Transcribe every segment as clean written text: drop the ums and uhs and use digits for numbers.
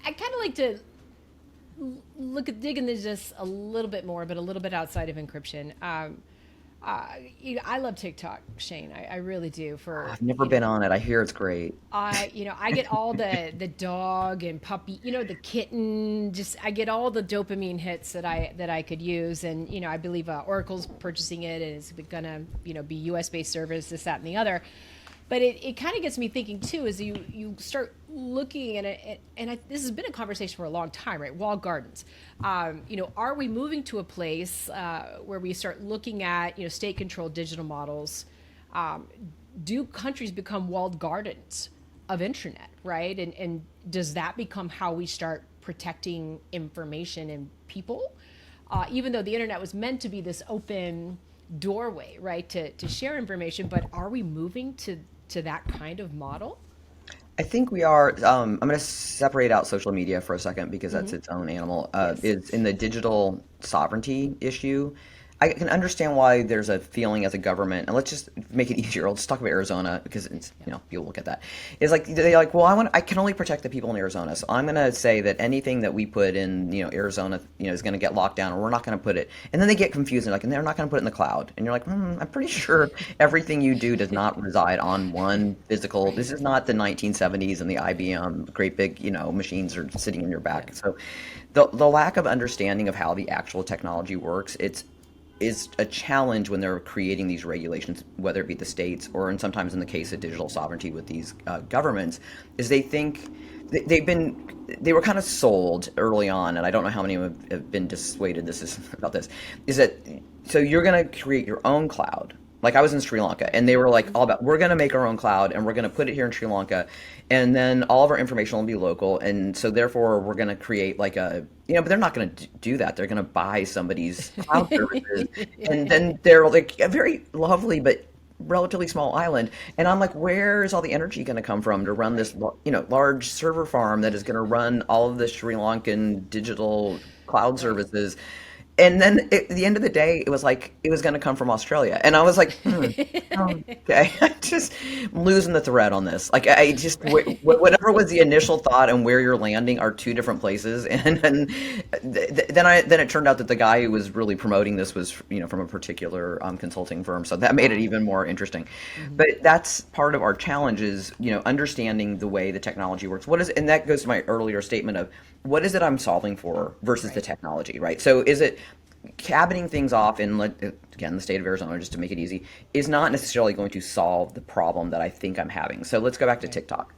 I kind of like to dig into this a little bit more, but a little bit outside of encryption. I love TikTok, Shane. I really do. For I've never been on it. I hear it's great. I get all the dog and puppy, the kitten. Just I get all the dopamine hits that I could use, and I believe Oracle's purchasing it, and it's gonna be U.S. based service, this, that, and the other. But it kind of gets me thinking too, as you start looking at it, and this has been a conversation for a long time, right? Walled gardens. Are we moving to a place where we start looking at state-controlled digital models? Do countries become walled gardens of internet, right? And does that become how we start protecting information and people? Even though the internet was meant to be this open doorway, right, to share information, but are we moving to that kind of model? I think we are. I'm going to separate out social media for a second because that's its own animal. Yes. Is in the digital sovereignty issue. I can understand why there's a feeling as a government, and let's just make it easier. Let's talk about Arizona because it's people look at that. It's like they're like, well, I can only protect the people in Arizona, so I'm going to say that anything that we put in Arizona is going to get locked down, or we're not going to put it. And then they get confused and like, and they're not going to put it in the cloud, and you're like, I'm pretty sure everything you do does not reside on one physical. This is not the 1970s and the IBM great big machines are sitting in your back. Yeah. So the lack of understanding of how the actual technology works, is a challenge when they're creating these regulations, whether it be the states or, and sometimes in the case of digital sovereignty with these governments, is they think they were kind of sold early on, and I don't know how many of them have been dissuaded. About this, is that so you're going to create your own cloud. Like I was in Sri Lanka, and they were like all about we're going to make our own cloud, and we're going to put it here in Sri Lanka, and then all of our information will be local, and so therefore we're going to create like but they're not going to do that. They're going to buy somebody's cloud services, and then they're like a very lovely but relatively small island, and I'm like, where is all the energy going to come from to run this Right. large server farm that is going to run all of the Sri Lankan digital cloud Right. services? And then at the end of the day, it was like it was going to come from Australia, and I was like, okay, I just losing the thread on this. Like I just whatever was the initial thought and where you're landing are two different places, and then it turned out that the guy who was really promoting this was from a particular consulting firm, so that made it Wow. even more interesting. Hmm. But that's part of our challenge is understanding the way the technology works. And that goes to my earlier statement of what is it I'm solving for versus the Right. technology, right? So is it cabining things off in again the state of Arizona just to make it easy is not necessarily going to solve the problem that I think I'm having. So let's go back to Right. TikTok.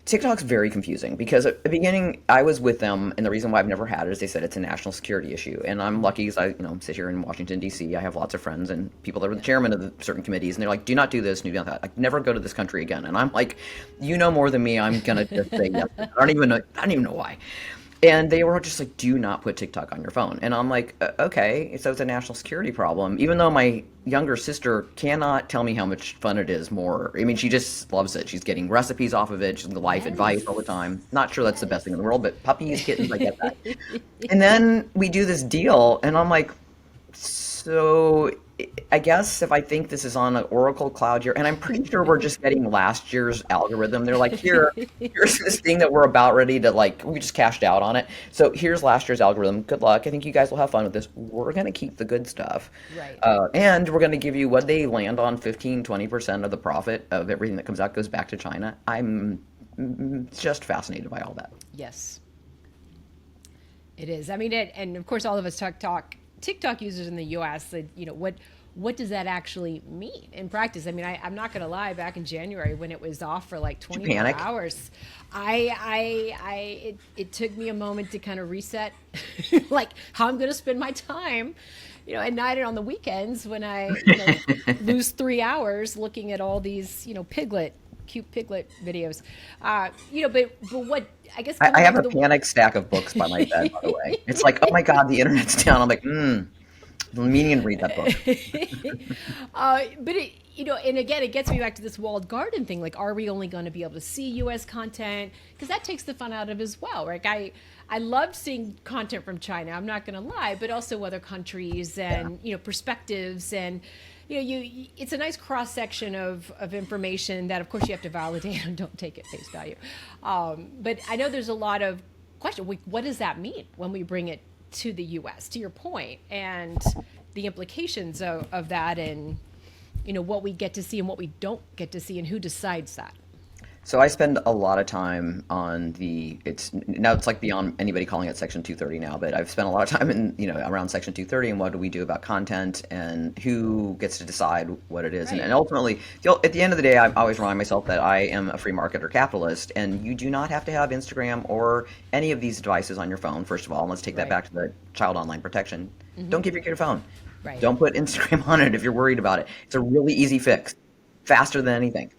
TikTok's very confusing because at the beginning I was with them, and the reason why I've never had it is they said it's a national security issue, and I'm lucky because I sit here in Washington D.C. I have lots of friends and people that are the chairman of the certain committees, and they're like, do not do this, do not that, like never go to this country again. And I'm like, more than me. I'm gonna just say yes. I don't even know why. And they were just like, do not put TikTok on your phone. And I'm like, okay, so it's a national security problem. Even though my younger sister cannot tell me how much fun it is more. I mean, she just loves it. She's getting recipes off of it. She's getting life advice all the Yes. time. Not sure that's the best thing Yes. in the world, but puppies, kittens, I get that. And then we do this deal, and I'm like, so I guess if I think this is on an Oracle cloud year, and I'm pretty sure we're just getting last year's algorithm. They're like, here's this thing that we're about ready to like, we just cashed out on it. So here's last year's algorithm. Good luck. I think you guys will have fun with this. We're going to keep the good stuff. Right. And we're going to give you what they land on 15-20% of the profit of everything that comes out goes back to China. I'm just fascinated by all that. Yes. It is. I mean, and of course, all of us TikTok users in the U.S. That what does that actually mean in practice? I mean, I'm not going to lie. Back in January, when it was off for like Did you 24 panic? hours, it took me a moment to kind of reset, like how I'm going to spend my time, at night and on the weekends when I lose 3 hours looking at all these cute piglet videos. But what I guess I coming have back to a the panic stack of books by my bed, by the way. It's like, oh my God, the internet's down. I'm like, meaning to read that book. but and again, it gets me back to this walled garden thing. Like, are we only going to be able to see U.S. content? Because that takes the fun out of it as well. Like, I loved seeing content from China. I'm not going to lie, but also other countries Yeah. and perspectives and. It's a nice cross section of information that, of course, you have to validate and don't take at face value. But I know there's a lot of question, what does that mean when we bring it to the US, to your point, and the implications of that, and what we get to see and what we don't get to see, and who decides that? So I spend a lot of time on it's now it's like beyond anybody calling it Section 230 now, but I've spent a lot of time in, around Section 230 and what do we do about content and who gets to decide what it is. And Right. ultimately, at the end of the day, I always remind myself that I am a free market or capitalist, and you do not have to have Instagram or any of these devices on your phone, first of all. And let's take that Right. back to the child online protection. Hmm. Don't give your kid a phone. Right. Don't put Instagram on it if you're worried about it. It's a really easy fix, faster than anything.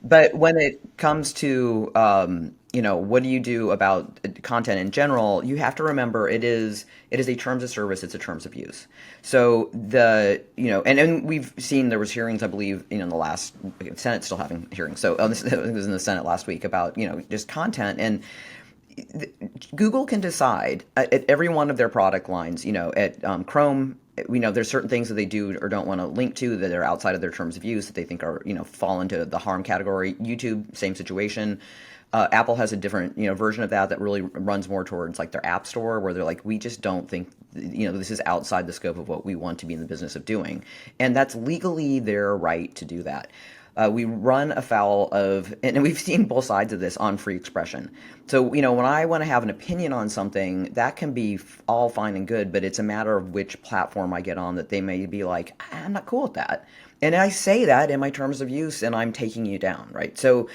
But when it comes to, what do you do about content in general? You have to remember it is a terms of service. It's a terms of use. So and we've seen there was hearings, I believe, in the last Senate's still having hearings. So this it was in the Senate last week about just content and Google can decide at every one of their product lines, at Chrome, we know there's certain things that they do or don't want to link to that are outside of their terms of use that they think are, fall into the harm category. YouTube, same situation. Apple has a different, version of that really runs more towards like their app store where they're like, we just don't think, this is outside the scope of what we want to be in the business of doing. And that's legally their right to do that. We run afoul of, and we've seen both sides of this on free expression. So, when I want to have an opinion on something, that can be all fine and good, but it's a matter of which platform I get on that they may be like, I'm not cool with that. And I say that in my terms of use and I'm taking you down, right? So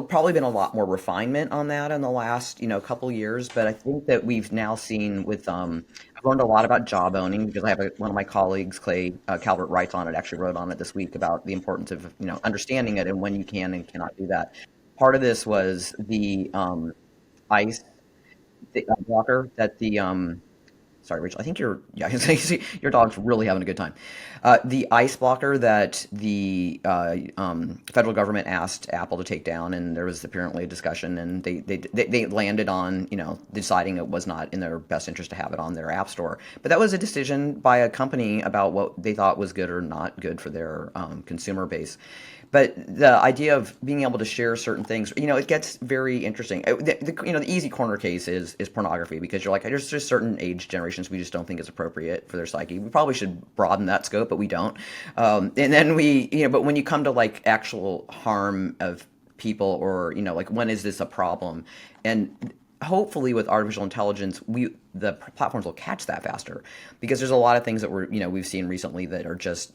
probably been a lot more refinement on that in the last couple years, but I think that we've now seen with I've learned a lot about job owning because I have one of my colleagues, Clay Calvert, writes on it, actually wrote on it this week about the importance of understanding it and when you can and cannot do that. Part of this was the ICE blocker that the sorry, Rachel. I think your dog's really having a good time. The ice blocker that the federal government asked Apple to take down, and there was apparently a discussion, and they landed on deciding it was not in their best interest to have it on their app store. But that was a decision by a company about what they thought was good or not good for their consumer base. But the idea of being able to share certain things, it gets very interesting. The easy corner case is pornography because you're like, there's just certain age generations we just don't think is appropriate for their psyche. We probably should broaden that scope, but we don't. And then but when you come to like actual harm of people or, like when is this a problem? And hopefully with artificial intelligence, the platforms will catch that faster because there's a lot of things that we've seen recently that are just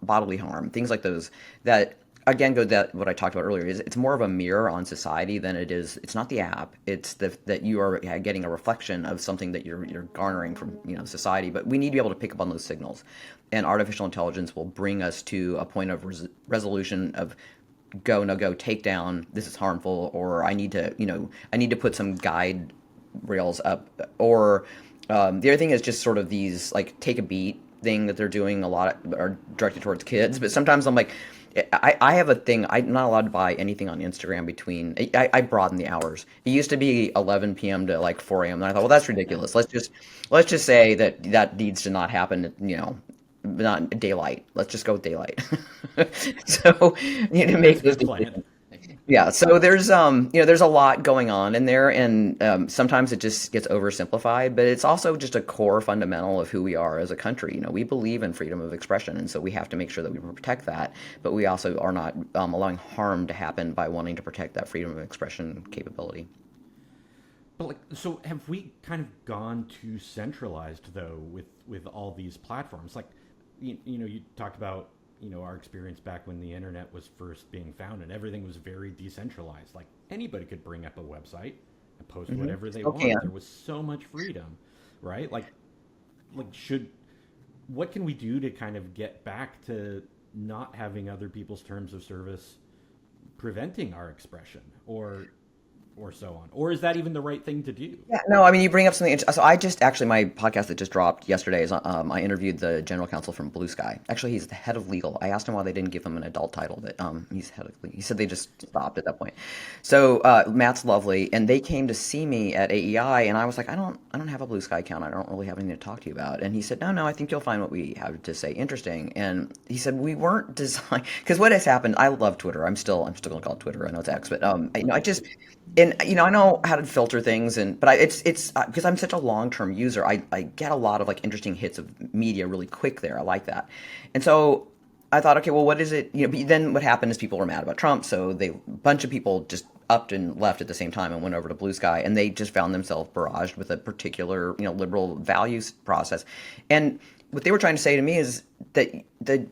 bodily harm, things like those that again go that what I talked about earlier is it's more of a mirror on society than it is. It's not the app. It's that you are getting a reflection of something that you're garnering from society. But we need to be able to pick up on those signals, and artificial intelligence will bring us to a point of resolution of go, no go, take down, this is harmful, or I need to put some guide rails up. Or the other thing is just sort of these like take a beat thing that they're doing a lot are directed towards kids. But sometimes I'm like, I have a thing, I'm not allowed to buy anything on Instagram between, I broaden the hours. It used to be 11 p.m. to like 4 a.m. And I thought, well, that's ridiculous. Let's just say that needs to not happen, not daylight. Let's just go with daylight. So you need to make That's a those good plan. decisions. Yeah, so there's a lot going on in there, and sometimes it just gets oversimplified, but it's also just a core fundamental of who we are as a country. We believe in freedom of expression, and so we have to make sure that we protect that, but we also are not allowing harm to happen by wanting to protect that freedom of expression capability. But so have we kind of gone too centralized though with all these platforms? Like, you talked about our experience back when the internet was first being found and everything was very decentralized. Like anybody could bring up a website and post whatever they Still want. can. There was so much freedom, right? Should what can we do to kind of get back to not having other people's terms of service preventing our expression or so on? Or is that even the right thing to do? Yeah, no, I mean, you bring up something. So I just actually, my podcast that just dropped yesterday is I interviewed the general counsel from Blue Sky. Actually, he's the head of legal. I asked him why they didn't give him an adult title, but he's head of legal. He said they just stopped at that point. So Matt's lovely, and they came to see me at AEI, and I was like, I don't have a Blue Sky account. I don't really have anything to talk to you about. And he said, no, I think you'll find what we have to say interesting. And he said we weren't designed because what has happened. I love Twitter. I'm still going to call it Twitter. I know it's X, but I just. and I know how to filter things, but it's because I'm such a long-term user, I get a lot of like interesting hits of media really quick there. I like that, and so I thought, okay, well, what is it? But then what happened is people were mad about Trump, so a bunch of people just upped and left at the same time and went over to Blue Sky, and they just found themselves barraged with a particular liberal values process, and what they were trying to say to me is that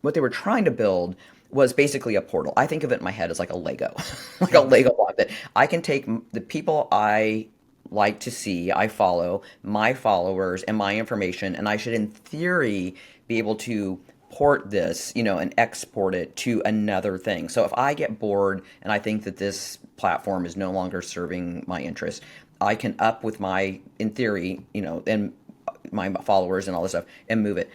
what they were trying to build was basically a portal. I think of it in my head as like a Lego, like a Lego block that I can take the people I like to see, I follow, my followers, and my information, and I should, in theory, be able to port this, and export it to another thing. So if I get bored and I think that this platform is no longer serving my interest, I can up with my, in theory, and my followers and all this stuff and move it.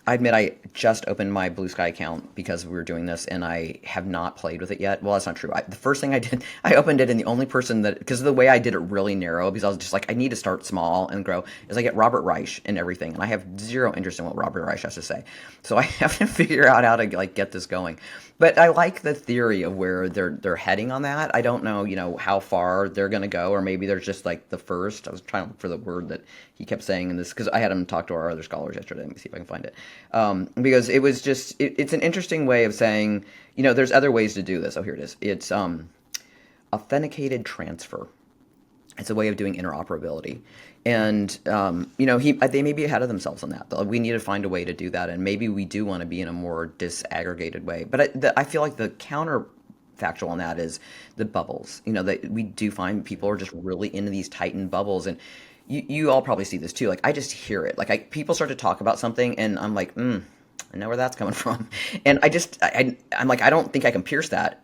I admit I just opened my Blue Sky account because we were doing this, and I have not played with it yet. Well, that's not true. The first thing I did, I opened it, and the only person because of the way I did it really narrow, because I was just like, I need to start small and grow, is I get Robert Reich and everything, and I have zero interest in what Robert Reich has to say. So I have to figure out how to get this going. But I like the theory of where they're heading on that. I don't know, how far they're going to go, or maybe they're just like the first. I was trying to look for the word that he kept saying in this, because I had him talk to our other scholars yesterday. Let me see if I can find it. Because it was just, it's an interesting way of saying, there's other ways to do this. Oh, here it is. It's authenticated transfer. It's a way of doing interoperability. And, they may be ahead of themselves on that. We need to find a way to do that. And maybe we do want to be in a more disaggregated way. But I feel like the counterfactual on that is the bubbles. That we do find people are just really into these tightened bubbles. And you all probably see this too. Like, I just hear it. Like, people start to talk about something, and I'm like, I know where that's coming from. And I'm like, I don't think I can pierce that.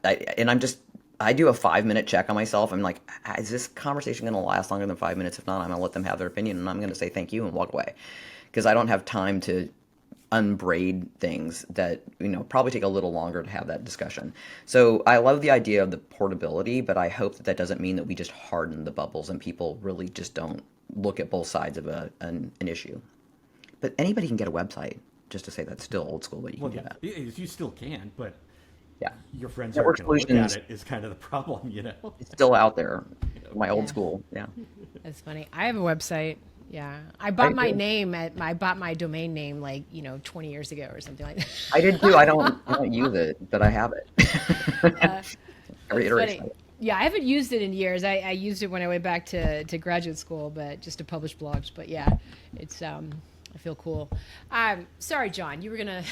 I do a 5-minute check on myself. I'm like, is this conversation going to last longer than 5 minutes? If not, I'm going to let them have their opinion, and I'm going to say thank you and walk away, because I don't have time to unbraid things that probably take a little longer to have that discussion. So I love the idea of the portability, but I hope that doesn't mean that we just harden the bubbles and people really just don't look at both sides of an issue. But anybody can get a website. Just to say that's still old school, but you can do that. You still can, but yeah, your friends Network aren't going to look at solutions it is kind of the problem, It's still out there. My old school, yeah. That's funny. I have a website. Yeah, I bought my domain name like 20 years ago or something like that. I did too. I don't use it, but I have it. Every iteration. Yeah, I haven't used it in years. I used it when I went back to graduate school, but just to publish blogs. But yeah, it's I feel cool. Sorry, John, you were gonna.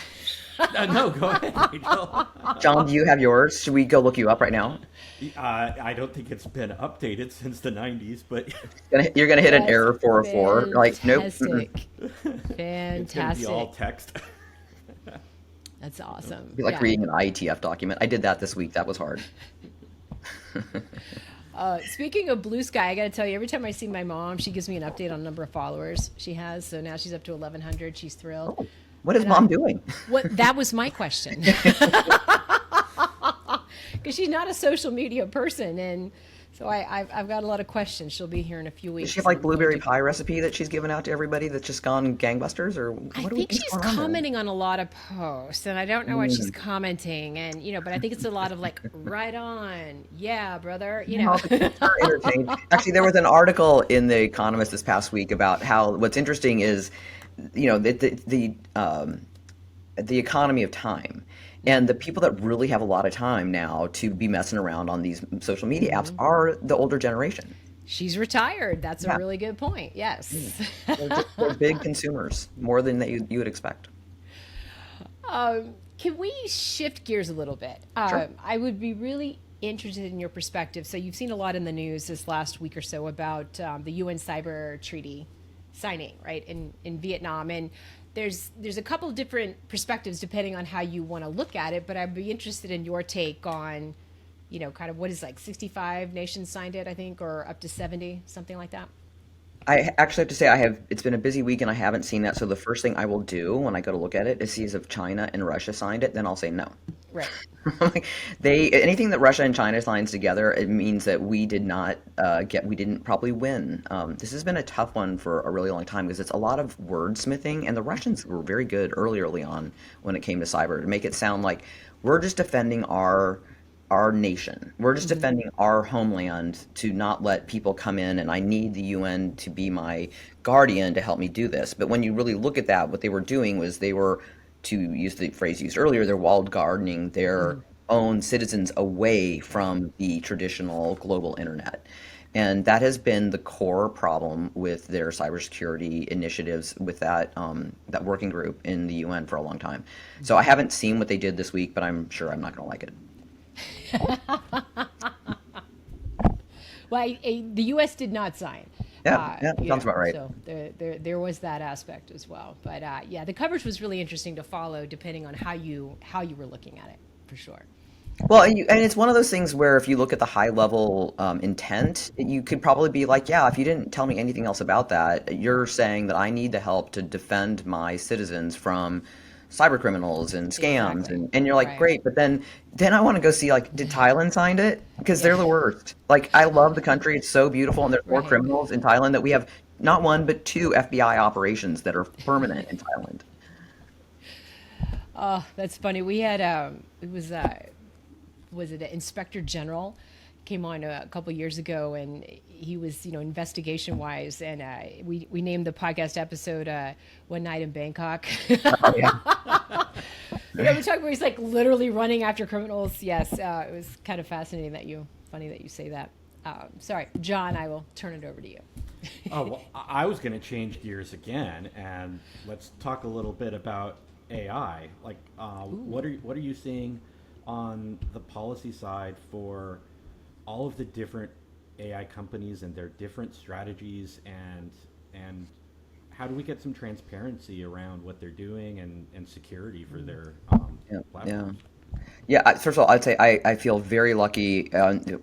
No, go ahead, Rachael. John, do you have yours? Should we go look you up right now? I don't think it's been updated since the 90s, but you're gonna hit an error 404. Like, nope. Fantastic. It's gonna be all text. That's awesome. It'd be like reading an IETF document. I did that this week. That was hard. Speaking of Blue Sky, I got to tell you, every time I see my mom, she gives me an update on the number of followers she has. So now she's up to 1,100. She's thrilled. Oh, what is Mom doing? That was my question. Because she's not a social media person, and so I've got a lot of questions. She'll be here in a few weeks. Does she have like blueberry pie recipe that she's given out to everybody that's just gone gangbusters, or I think she's commenting on a lot of posts, and I don't know what she's commenting, and but I think it's a lot of like, right on, yeah, brother, Actually, there was an article in The Economist this past week about how what's interesting is, the economy of time. And the people that really have a lot of time now to be messing around on these social media apps are the older generation. She's retired. That's a really good point. Yes. They're big consumers, more than you would expect. Can we shift gears a little bit? Sure. I would be really interested in your perspective. So you've seen a lot in the news this last week or so about the UN Cyber Treaty signing, right, in Vietnam. And there's a couple of different perspectives depending on how you want to look at it, but I'd be interested in your take on, kind of what is like 65 nations signed it, I think, or up to 70, something like that. I actually have to say it's been a busy week and I haven't seen that. So the first thing I will do when I go to look at it is see if China and Russia signed it, then I'll say no. Right. Anything that Russia and China signs together, it means that we didn't probably win. This has been a tough one for a really long time because it's a lot of wordsmithing, and the Russians were very good early on when it came to cyber to make it sound like we're just defending our our nation. We're just defending our homeland to not let people come in, and I need the UN to be my guardian to help me do this. But when you really look at that, what they were doing was they were, to use the phrase used earlier, they're walled gardening their own citizens away from the traditional global internet. And that has been the core problem with their cybersecurity initiatives with that working group in the UN for a long time. So I haven't seen what they did this week, but I'm sure I'm not going to like it. Well, the U.S. did not sign. Yeah, sounds about right. So there was that aspect as well. But yeah, the coverage was really interesting to follow, depending on how you were looking at it, for sure. Well, and it's one of those things where if you look at the high level intent, you could probably be like, yeah, if you didn't tell me anything else about that, you're saying that I need the help to defend my citizens from cyber criminals and scams, Exactly. and you're like, Right. great, but then I want to go see, like, did Thailand signed it? Because they're the worst. Like, I love the country; it's so beautiful, and there's more Right. criminals in Thailand that we have not one but two FBI operations that are permanent in Thailand. Oh, that's funny. We had it was it an inspector general came on a couple years ago, and he was, investigation wise, and we named the podcast episode "One Night in Bangkok." Oh yeah. We talk about he's like literally running after criminals. Yes, it was kind of fascinating funny that you say that. Sorry, John, I will turn it over to you. Oh, well, I was going to change gears again, and let's talk a little bit about AI. Like, what are you seeing on the policy side for all of the different AI companies and their different strategies, and how do we get some transparency around what they're doing and security for their Yeah, yeah. platforms? Yeah, first of all, I'd say I feel very lucky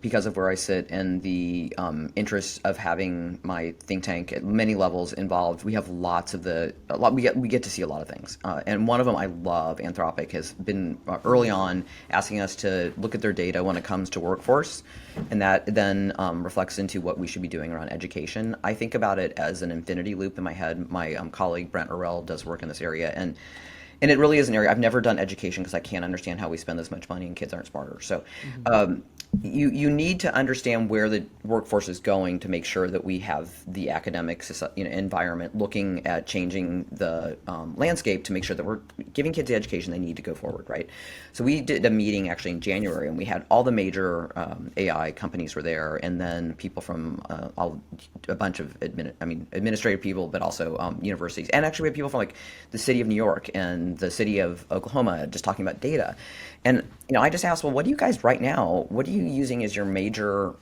because of where I sit and the interest of having my think tank at many levels involved. We have we get to see a lot of things, and one of them I love. Anthropic has been early on asking us to look at their data when it comes to workforce, and that then reflects into what we should be doing around education. I think about it as an infinity loop in my head. My colleague Brent Orell does work in this area, and it really is an area. I've never done education because I can't understand how we spend this much money and kids aren't smarter. So you need to understand where the workforce is going to make sure that we have the academic environment looking at changing the landscape to make sure that we're giving kids the education they need to go forward, right? So we did a meeting actually in January, and we had all the major AI companies were there, and then people from a bunch of administrative people, but also universities, and actually we had people from like the city of New York and the city of Oklahoma just talking about data. And I just asked, well, what do you guys right now? What are you using as your major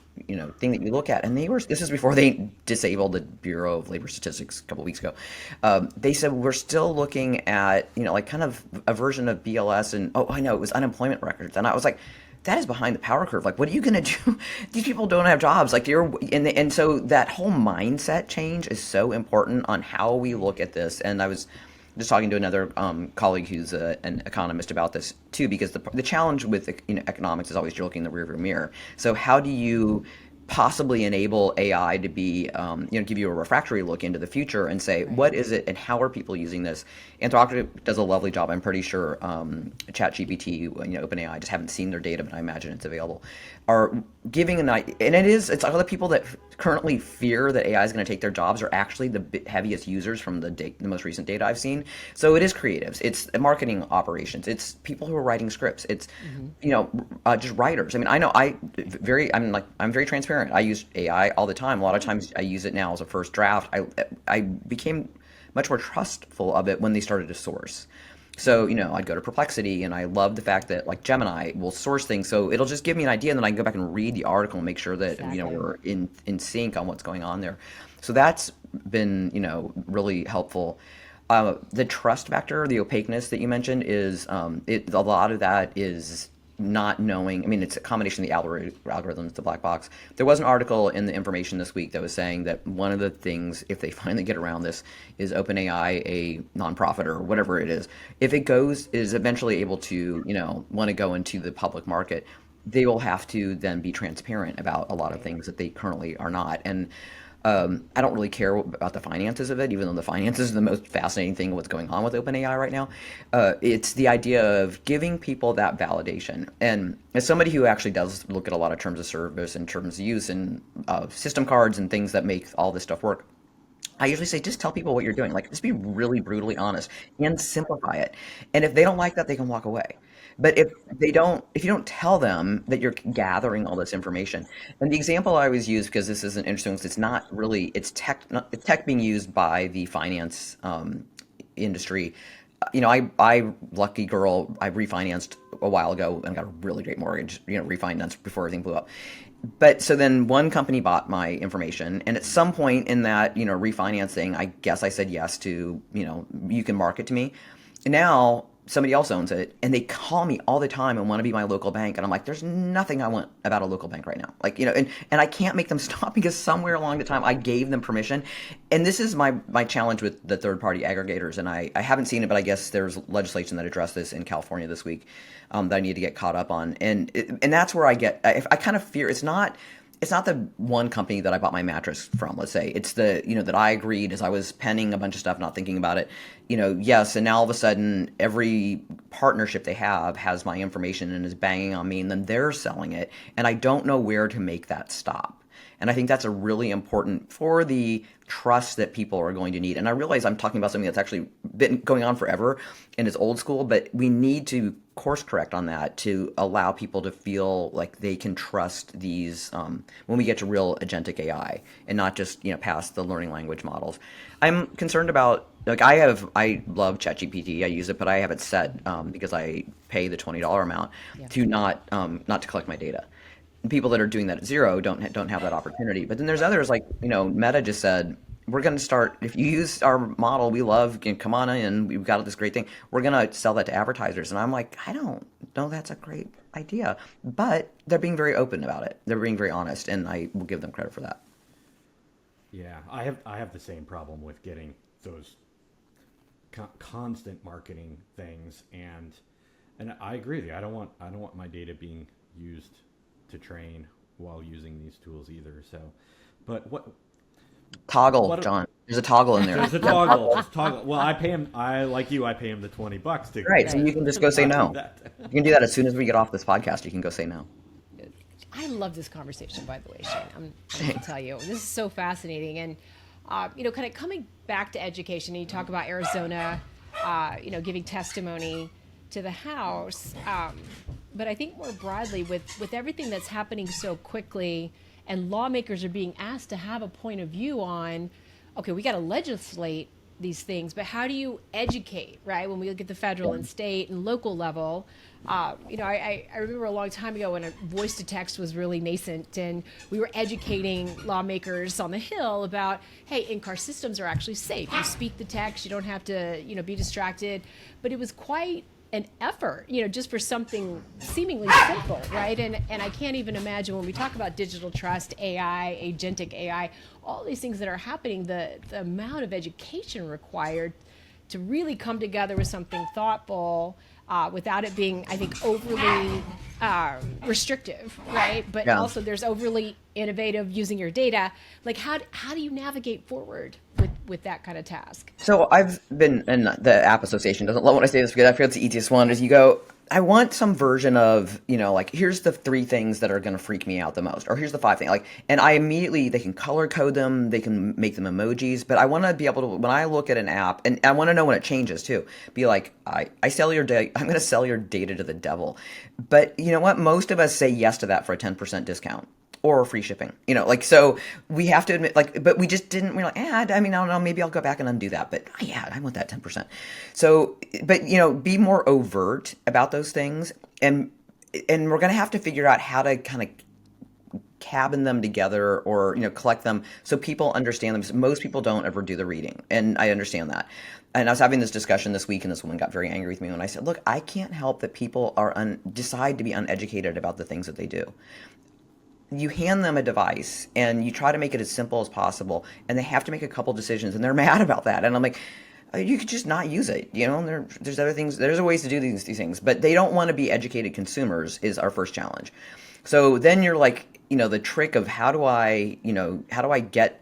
thing that you look at? And this is before they disabled the Bureau of Labor Statistics a couple weeks ago. They said we're still looking at like kind of a version of BLS, and I know it was unemployment records, and I was like, that is behind the power curve. Like, what are you going to do? These people don't have jobs. Like, and so that whole mindset change is so important on how we look at this. And I was just talking to another colleague who's an economist about this too, because the challenge with economics is always you're looking in the rearview mirror. So how do you possibly enable AI to be, give you a refractory look into the future and say, what is it and how are people using this? Anthropic does a lovely job. I'm pretty sure ChatGPT, OpenAI, just haven't seen their data, but I imagine it's available, are giving and it's other people that currently fear that AI is going to take their jobs are actually the heaviest users from the most recent data I've seen. So it is creatives, it's marketing operations, it's people who are writing scripts, it's just writers. I mean, I'm very transparent. I use AI all the time. A lot of times I use it now as a first draft. I became much more trustful of it when they started to source. So, I'd go to Perplexity, and I love the fact that like Gemini will source things. So it'll just give me an idea, and then I can go back and read the article and make sure that, Exactly. we're in sync on what's going on there. So that's been, really helpful. The trust factor, the opaqueness that you mentioned is, a lot of that is not knowing. I mean, it's a combination of the algorithms, the black box. There was an article in the Information this week that was saying that one of the things, if they finally get around this, is OpenAI, a nonprofit or whatever it is, if it is eventually able to, want to go into the public market, they will have to then be transparent about a lot of things that they currently are not. And I don't really care about the finances of it, even though the finances are the most fascinating thing of what's going on with OpenAI right now. It's the idea of giving people that validation. And as somebody who actually does look at a lot of terms of service and terms of use and system cards and things that make all this stuff work, I usually say just tell people what you're doing. Like, just be really brutally honest and simplify it. And if they don't like that, they can walk away. But if you don't tell them that you're gathering all this information, and the example I always use, because this is an interesting, it's not really, it's it's tech being used by the finance industry. I lucky girl, I refinanced a while ago and got a really great mortgage, refinanced before everything blew up. But so then one company bought my information, and at some point in that, refinancing, I guess I said yes to, you can market to me. And now somebody else owns it, and they call me all the time and want to be my local bank. And I'm like, there's nothing I want about a local bank right now. Like, and I can't make them stop because somewhere along the time I gave them permission. And this is my challenge with the third party aggregators. And I haven't seen it, but I guess there's legislation that addressed this in California this week that I need to get caught up on. And that's where I kind of fear it's not the one company that I bought my mattress from, let's say. It's that I agreed as I was penning a bunch of stuff, not thinking about it, yes. And now all of a sudden, every partnership they have has my information and is banging on me, and then they're selling it. And I don't know where to make that stop. And I think that's a really important for the trust that people are going to need. And I realize I'm talking about something that's actually been going on forever and is old school, but we need to course correct on that to allow people to feel like they can trust these when we get to real agentic AI and not just past the learning language models. I'm concerned about I love ChatGPT. I use it, but I have it set because I pay the $20 amount to not to collect my data. People that are doing that at zero don't have that opportunity. But then there's others like Meta just said, we're going to start, if you use our model we love, come on in, we've got this great thing, we're going to sell that to advertisers. And I'm like, I don't know, that's a great idea. But they're being very open about it. They're being very honest, and I will give them credit for that. Yeah, I have the same problem with getting those constant marketing things, and I agree with you. I don't want my data being used to train while using these tools either. So, but toggle, John. There's a toggle in there. There's a toggle. Just toggle. Well, I pay him. I like you. I pay him the $20 to. Right. So you can just go say no. You can do that as soon as we get off this podcast. You can go say no. I love this conversation, by the way, Shane. I'm going to tell you, this is so fascinating. And, kind of coming back to education, and you talk about Arizona, giving testimony to the House. But I think more broadly, with everything that's happening so quickly, and lawmakers are being asked to have a point of view on, okay, we got to legislate these things, but how do you educate, right? When we look at the federal and state and local level, I remember a long time ago when a voice to text was really nascent, and we were educating lawmakers on the Hill about, hey, in-car systems are actually safe. You speak the text, you don't have to, be distracted. But it was quite an effort, just for something seemingly simple, right? And I can't even imagine when we talk about digital trust, AI, agentic AI, all these things that are happening, the amount of education required to really come together with something thoughtful without it being, I think, overly restrictive, right? But also there's overly innovative using your data. Like how do you navigate forward with that kind of task? So I've been, and the App Association doesn't love when I say this because I feel it's the easiest one, is you go, I want some version of, like, here's the 3 things that are going to freak me out the most, or here's the 5 things. Like, and I immediately, they can color code them, they can make them emojis, but I want to be able to, when I look at an app, and I want to know when it changes too, be like, I sell your data, I'm going to sell your data to the devil. But you know what? Most of us say yes to that for a 10% discount. Or free shipping, so we have to admit, but we just didn't, we're like, I don't know, maybe I'll go back and undo that, but I want that 10%. So, but, be more overt about those things, and we're going to have to figure out how to kind of cabin them together or, collect them so people understand them. Most people don't ever do the reading, and I understand that. And I was having this discussion this week, and this woman got very angry with me when I said, look, I can't help that people decide to be uneducated about the things that they do. You hand them a device and you try to make it as simple as possible, and they have to make a couple decisions, and they're mad about that. And I'm like, you could just not use it. There's other things. There's ways to do these things, but they don't want to be educated consumers is our first challenge. So then you're like, the trick of how do I get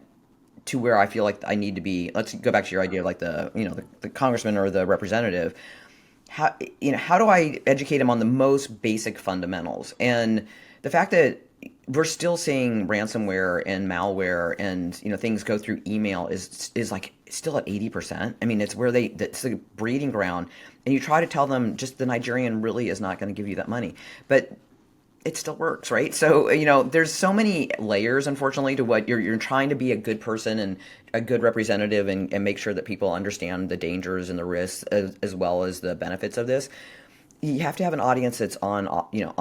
to where I feel like I need to be. Let's go back to your idea of like the congressman or the representative. How do I educate them on the most basic fundamentals? And the fact that we're still seeing ransomware and malware and things go through email is like still at 80%. I mean, it's where that's the breeding ground. And you try to tell them just the Nigerian really is not going to give you that money, but it still works, right? So, there's so many layers, unfortunately, to what you're trying to be a good person and a good representative and make sure that people understand the dangers and the risks as well as the benefits of this. You have to have an audience that's on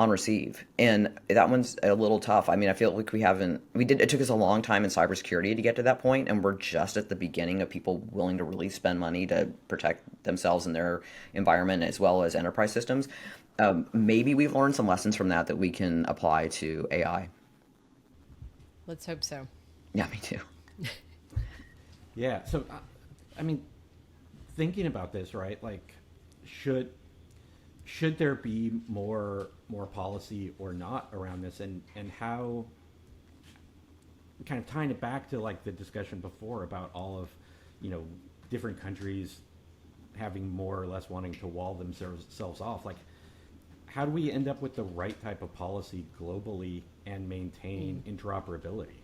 receive. And that one's a little tough. I mean, I feel like it took us a long time in cybersecurity to get to that point, and we're just at the beginning of people willing to really spend money to protect themselves and their environment as well as enterprise systems. Maybe we've learned some lessons from that we can apply to AI. Let's hope so. Yeah, me too. Yeah. So, I mean, thinking about this, right? Like, should there be more policy or not around this, and how, kind of tying it back to like the discussion before about all of different countries having more or less wanting to wall themselves off, like how do we end up with the right type of policy globally and maintain interoperability?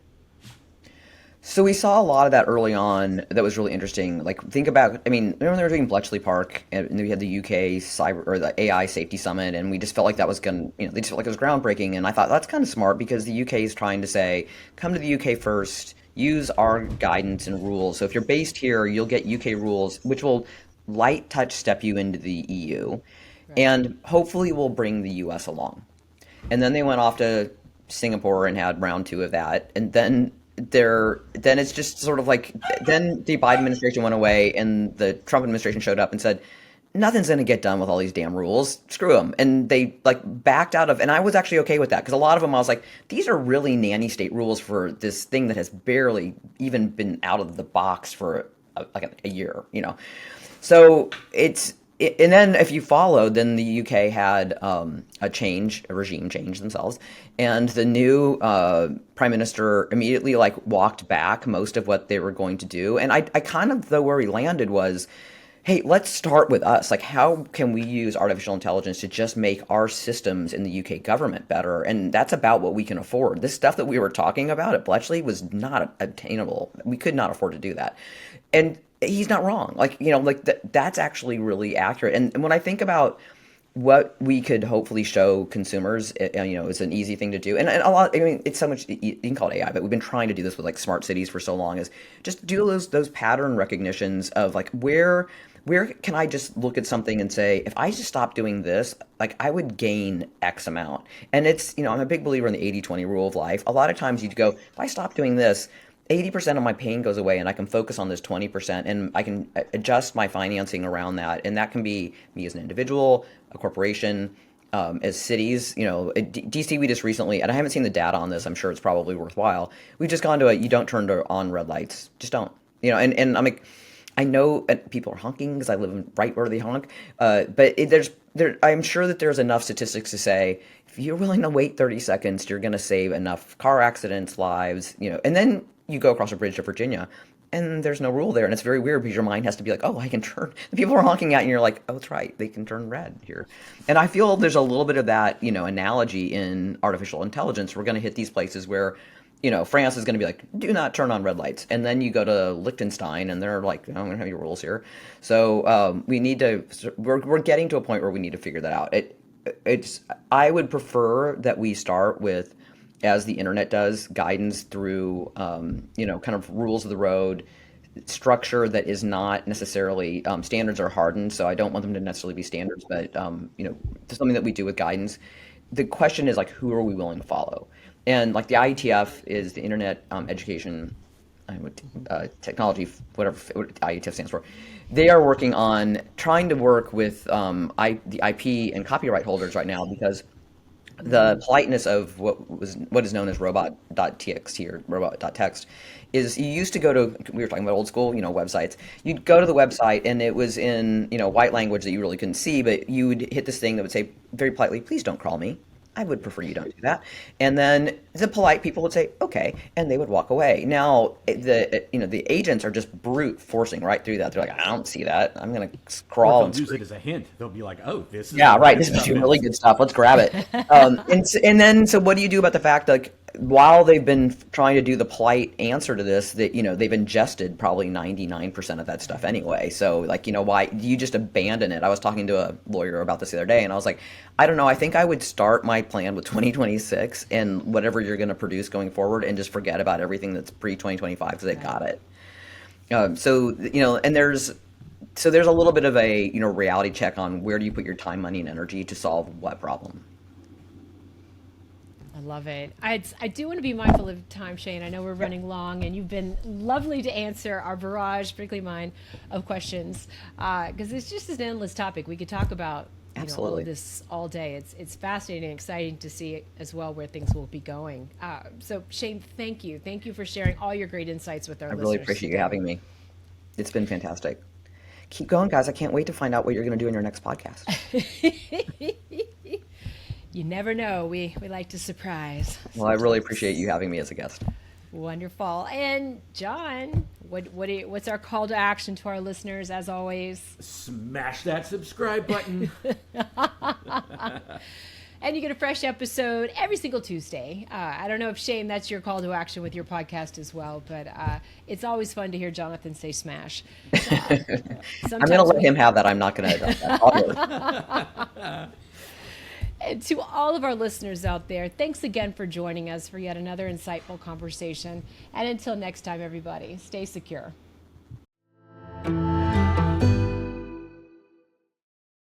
So we saw a lot of that early on that was really interesting. Like think about, I mean, remember when they were doing Bletchley Park and we had the UK cyber or the AI safety summit, and we just felt like that was they just felt like it was groundbreaking. And I thought that's kind of smart because the UK is trying to say, come to the UK first, use our guidance and rules. So if you're based here, you'll get UK rules, which will light touch step you into the EU, and hopefully will bring the US along. And then they went off to Singapore and had round two of that, and then it's just sort of like then the Biden administration went away and the Trump administration showed up and said nothing's going to get done with all these damn rules, screw them, and they like backed out of. And I was actually okay with that because a lot of them I was like, these are really nanny state rules for this thing that has barely even been out of the box for like a year, so and then if you followed, then the UK had a regime change themselves, and the new prime minister immediately like walked back most of what they were going to do. And I kind of, though, where he landed was, hey, let's start with us. Like, how can we use artificial intelligence to just make our systems in the UK government better? And that's about what we can afford. This stuff that we were talking about at Bletchley was not obtainable. We could not afford to do that. And he's not wrong. Like, that's actually really accurate. And when I think about what we could hopefully show consumers, is an easy thing to do. And a lot, I mean, it's so much, you can call it AI, but we've been trying to do this with like smart cities for so long, is just do those pattern recognitions of like, where can I just look at something and say, if I just stop doing this, like I would gain X amount. And it's, I'm a big believer in the 80-20 rule of life. A lot of times you'd go, if I stop doing this, 80% of my pain goes away and I can focus on this 20% and I can adjust my financing around that. And that can be me as an individual, a corporation, as cities. At DC, we just recently, and I haven't seen the data on this, I'm sure it's probably worthwhile. We've just gone to you don't turn on red lights. Just don't. And I'm like, I know people are honking because I live right where they honk. But I'm sure that there's enough statistics to say, if you're willing to wait 30 seconds, you're going to save enough car accidents, lives, and then you go across a bridge to Virginia and there's no rule there. And it's very weird because your mind has to be like, oh, I can turn. The people are honking at you and you're like, oh, that's right. They can turn red here. And I feel there's a little bit of that, analogy in artificial intelligence. We're going to hit these places where, France is going to be like, do not turn on red lights. And then you go to Liechtenstein and they're like, no, I'm going to have your rules here. So we're getting to a point where we need to figure that out. I would prefer that we start with, as the internet does, guidance through, kind of rules of the road, structure that is not necessarily, standards are hardened, so I don't want them to necessarily be standards, but, something that we do with guidance. The question is, like, who are we willing to follow? And, like, the IETF is the Internet Education Technology, whatever what IETF stands for. They are working on trying to work with the IP and copyright holders right now, because the politeness of what is known as robot.txt or robot.text is, you used to go to, we were talking about old school, websites. You'd go to the website and it was in, white language that you really couldn't see, but you would hit this thing that would say very politely, please don't call me. I would prefer you don't do that. And then the polite people would say, okay, and they would walk away. Now, the agents are just brute forcing right through that. They're like, I don't see that. I'm going to Or crawl they'll and use scream. it as a hint. They'll be like, "Oh, this is Yeah, what right. this This is stuff some really is." good stuff. Let's grab it. And then, so what do you do about the fact, like, while they've been trying to do the polite answer to this, that, they've ingested probably 99% of that stuff anyway. So, like, why do you just abandon it? I was talking to a lawyer about this the other day, and I was like, I don't know. I think I would start my plan with 2026 and whatever you're going to produce going forward, and just forget about everything that's pre 2025 because they've got it. And there's a little bit of a reality check on where do you put your time, money, and energy to solve what problem. I love it. I do want to be mindful of time, Shane. I know we're running long, and you've been lovely to answer our barrage, particularly mine, of questions, because it's just an endless topic. We could talk about all Absolutely. of this all day. It's fascinating and exciting to see as well where things will be going. So, Shane, thank you. Thank you for sharing all your great insights with our I listeners. really appreciate you having me. It's been fantastic. Keep going, guys. I can't wait to find out what you're going to do in your next podcast. You never know. We like to surprise. Well, I really appreciate you having me as a guest. Wonderful. And John, what's our call to action to our listeners as always? Smash that subscribe button. And you get a fresh episode every single Tuesday. I don't know if, Shane, that's your call to action with your podcast as well, but it's always fun to hear Jonathan say smash. I'm going to let him have that. I'm not going to adopt that. I'll do it. And to all of our listeners out there, thanks again for joining us for yet another insightful conversation. And until next time, everybody, stay secure.